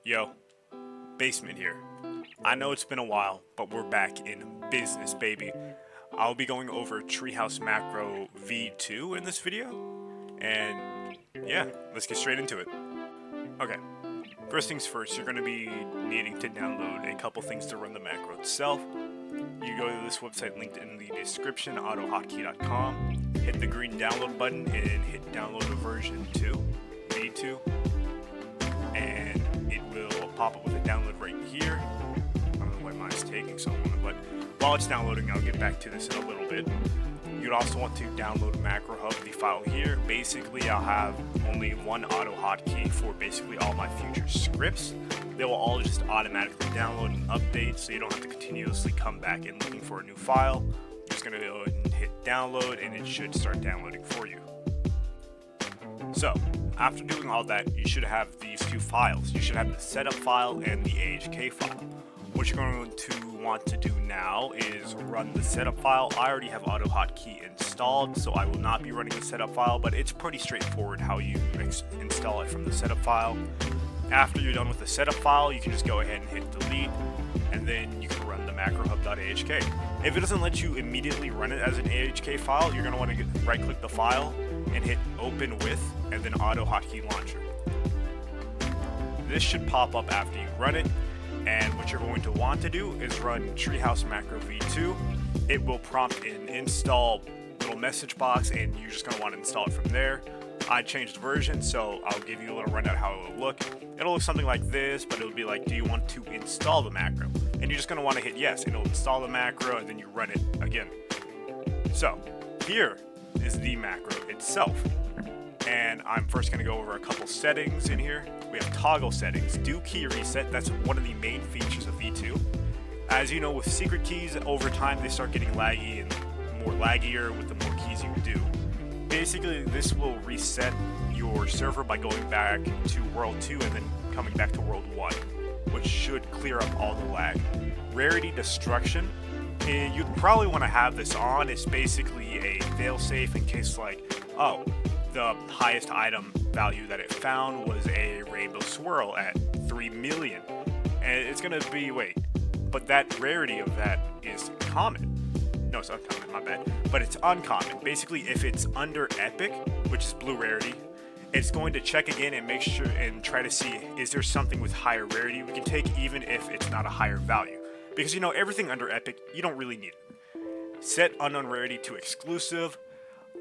Yo, Basement here. I know it's been a while, but we're back in business, baby. I'll be going over Treehouse Macro V2 in this video, and yeah, let's get straight into it. Okay, first things first, you're going to be needing to download a couple things to run the macro itself. You go to this website linked in the description, autohotkey.com, hit the green download button and hit download a version 2, V2, and it will pop up with a download right here. I don't know why mine's taking so long, but while it's downloading, I'll get back to this in a little bit. You'd also want to download MacroHub, the file here. Basically, I'll have only one auto hotkey for basically all my future scripts. They will all just automatically download and update, so you don't have to continuously come back and looking for a new file. You're just going to go ahead and hit download, and it should start downloading for you. So, after doing all that, you should have these two files. You should have the setup file and the AHK file. What you're going to want to do now is run the setup file. I already have AutoHotkey installed, so I will not be running the setup file, but it's pretty straightforward how you install it from the setup file. After you're done with the setup file, you can just go ahead and hit delete, and then you can run the macrohub.ahk. If it doesn't let you immediately run it as an AHK file, you're going to want to right-click the file and hit open with, and then AutoHotkey launcher. This should pop up after you run it, and what you're going to want to do is run Treehouse Macro V2. It will prompt an install little message box, and you're just going to want to install it from there. I changed version, so I'll give you a little rundown how it will look. It'll look something like this, but it'll be like, do you want to install the macro? And you're just going to want to hit yes, and it'll install the macro, and then you run it again. So, here is the macro itself. And I'm first going to go over a couple settings in here. We have toggle settings, do key reset. That's one of the main features of V2. As you know, with secret keys, over time they start getting laggy and more laggier with the more keys you do. Basically, this will reset your server by going back to World 2 and then coming back to World 1, which should clear up all the lag. Rarity destruction, you'd probably want to have this on. It's basically a failsafe in case, like, oh, the highest item value that it found was a rainbow swirl at 3 million. And it's going to be, but that rarity of that is common. No, it's uncommon, my bad. But it's uncommon. Basically, if it's under epic, which is blue rarity, it's going to check again and make sure and try to see, is there something with higher rarity we can take even if it's not a higher value. Because, you know, everything under epic, you don't really need it. Set unknown rarity to exclusive.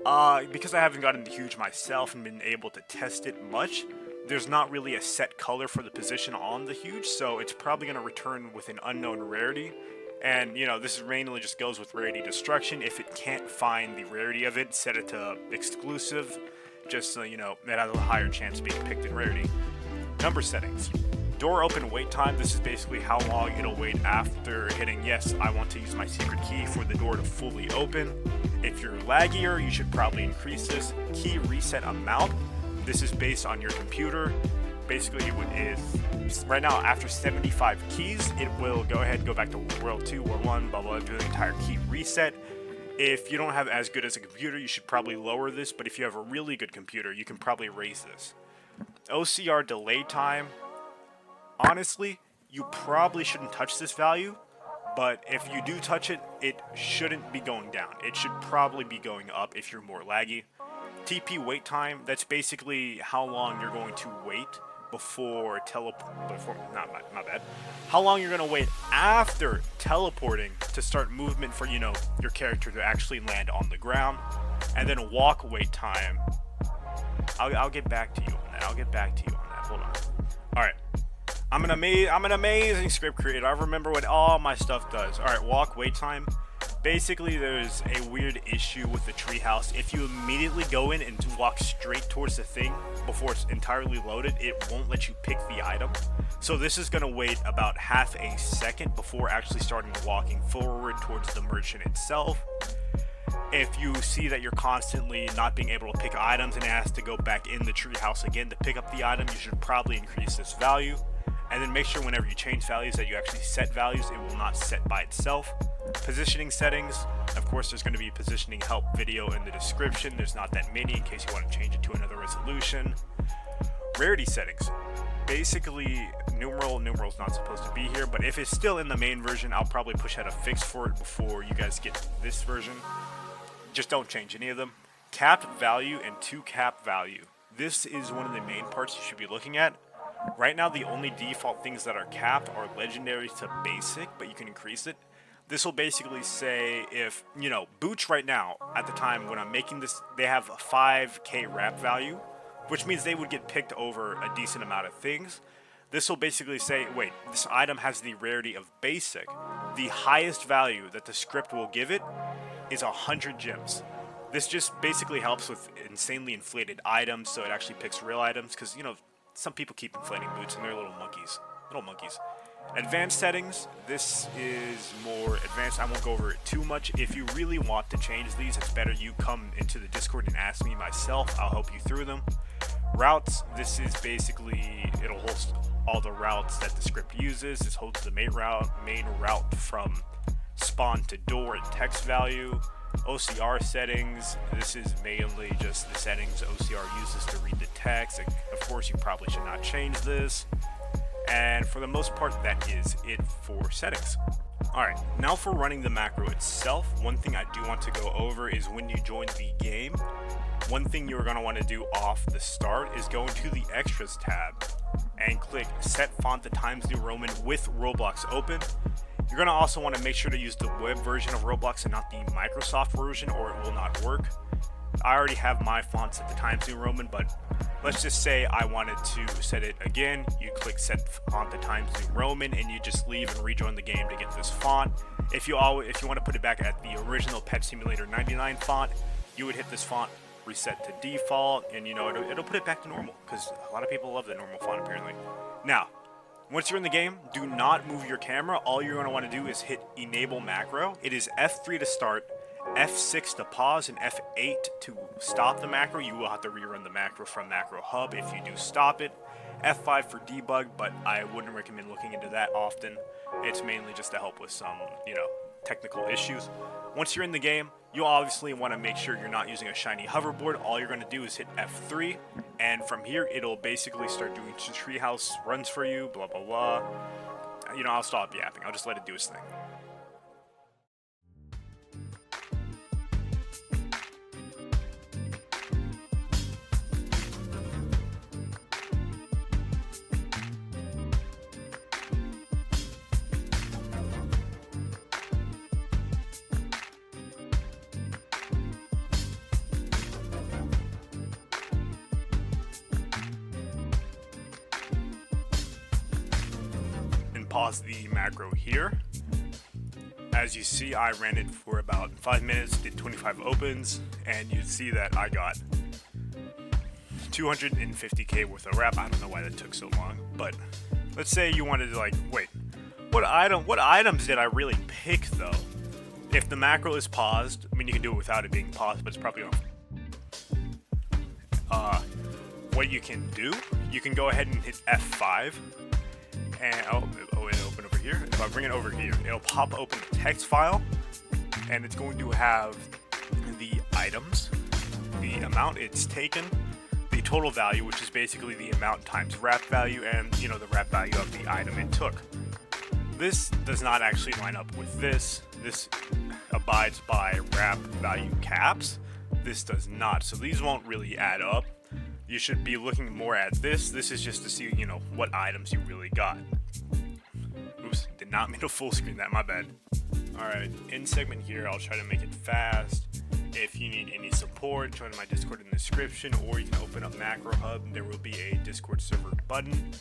Because I haven't gotten the huge myself and been able to test it much, there's not really a set color for the position on the huge, so it's probably going to return with an unknown rarity. And, you know, this randomly just goes with rarity destruction. If it can't find the rarity of it, set it to exclusive, just so, you know, it has a higher chance of being picked in rarity. Number settings. Door open wait time. This is basically how long it'll wait after hitting yes, I want to use my secret key for the door to fully open. If you're laggier, you should probably increase this. Key reset amount. This is based on your computer. Basically, right now, after 75 keys, it will go ahead and go back to World 2, World 1, blah, blah, do the entire key reset. If you don't have as good as a computer, you should probably lower this, but if you have a really good computer, you can probably raise this. OCR delay time. Honestly, you probably shouldn't touch this value, but if you do touch it, it shouldn't be going down. It should probably be going up if you're more laggy. TP wait time, that's basically how long you're going to wait before how long you're going to wait after teleporting to start movement for, you know, your character to actually land on the ground. And then walk wait time. I'll get back to you on that. Hold on. Alright. I'm an amazing script creator. I remember what all my stuff does. Alright, walk wait time. Basically, there's a weird issue with the treehouse. If you immediately go in and walk straight towards the thing before it's entirely loaded, it won't let you pick the item. So this is going to wait about half a second before actually starting walking forward towards the merchant itself. If you see that you're constantly not being able to pick items and it has to go back in the treehouse again to pick up the item, you should probably increase this value. And then make sure whenever you change values that you actually set values. It will not set by itself. Positioning settings. Of course, there's going to be a positioning help video in the description. There's not that many in case you want to change it to another resolution. Rarity settings. basically numeral's not supposed to be here, but if it's still in the main version, I'll probably push out a fix for it before you guys get this version. Just don't change any of them. Capped value and to cap value. This is one of the main parts you should be looking at. Right now, the only default things that are capped are legendary to basic, but you can increase it. This will basically say if, you know, Booch right now, at the time when I'm making this, they have a 5k wrap value, which means they would get picked over a decent amount of things. This will basically say, wait, this item has the rarity of basic. The highest value that the script will give it is 100 gems. This just basically helps with insanely inflated items, so it actually picks real items, because, you know, some people keep inflating boots and they're little monkeys. Advanced settings, this is more advanced. I won't go over it too much. If you really want to change these, it's better you come into the Discord and ask me myself. I'll help you through them. Routes, this is basically, it'll host all the routes that the script uses. This holds the main route from spawn to door and text value. OCR settings, this is mainly just the settings OCR uses to read the text. Of course, you probably should not change this. And for the most part, that is it for settings. Alright, now for running the macro itself, one thing I do want to go over is when you join the game, one thing you're going to want to do off the start is go into the Extras tab and click Set Font to Times New Roman with Roblox open. You're going to also want to make sure to use the web version of Roblox and not the Microsoft version, or it will not work. I already have my font set to Times New Roman, but let's just say I wanted to set it again. You click Set Font to Times New Roman and you just leave and rejoin the game to get this font. If you want to put it back at the original Pet Simulator 99 font, you would hit this font, reset to default, and you know it'll put it back to normal, because a lot of people love the normal font apparently. Now, once you're in the game, do not move your camera. All you're going to want to do is hit Enable Macro. It is F3 to start, F6 to pause, and F8 to stop the macro. You will have to rerun the macro from Macro Hub if you do stop it. F5 for debug, but I wouldn't recommend looking into that often. It's mainly just to help with some, you know, technical issues. Once you're in the game, you obviously want to make sure you're not using a shiny hoverboard. All you're going to do is hit F3, and from here it'll basically start doing Treehouse runs for you, blah blah blah. You know, I'll stop yapping. I'll just let it do its thing. Pause the macro here. As you see, I ran it for about 5 minutes, did 25 opens, and you see that I got 250k worth of wrap. I don't know why that took so long, but let's say you wanted to, like, wait, what items did I really pick though? If the macro is paused, I mean, you can do it without it being paused, but it's probably off. What you can do, you can go ahead and hit F5. And it'll open over here. If I bring it over here, it'll pop open the text file, and it's going to have the items, the amount it's taken, the total value, which is basically the amount times wrap value, and, you know, the wrap value of the item it took. This does not actually line up with this. This abides by wrap value caps. This does not. So these won't really add up. You should be looking more at this. This is just to see, you know, what items you really got. Oops, did not mean to full screen that, my bad. Alright, in segment here, I'll try to make it fast. If you need any support, join my Discord in the description, or you can open up Macro Hub. There will be a Discord server button.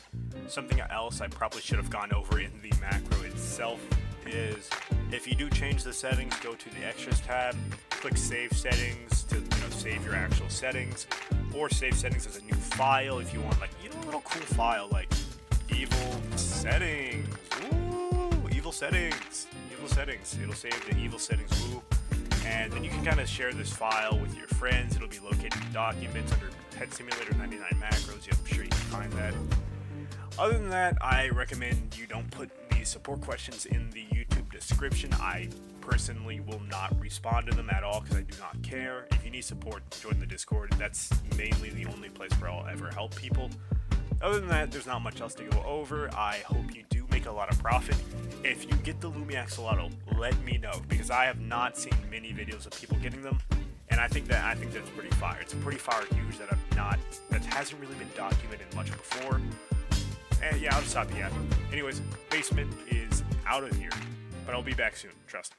Something else I probably should have gone over in the macro itself is, if you do change the settings, go to the Extras tab, click Save Settings to, you know, save your actual settings, or save settings as a new file if you want, like, you know, a little cool file like Evil Settings. Ooh, Evil Settings. Evil Settings. It'll save the Evil Settings. Ooh. And then you can kind of share this file with your friends. It'll be located in Documents under Pet Simulator 99 macros. Yeah, I'm sure you can find that. Other than that, I recommend you don't put these support questions in the YouTube description. I personally will not respond to them at all because I do not care. If you need support, join the Discord. That's mainly the only place where I'll ever help people. Other than that, there's not much else to go over. I hope you do make a lot of profit. If you get the Lumi Axolotl, let me know, because I have not seen many videos of people getting them, and I think that's pretty fire. It's a pretty fire use that hasn't really been documented much before. And yeah, I'll just stop here. Anyways, basement is out of here, but I'll be back soon. Trust.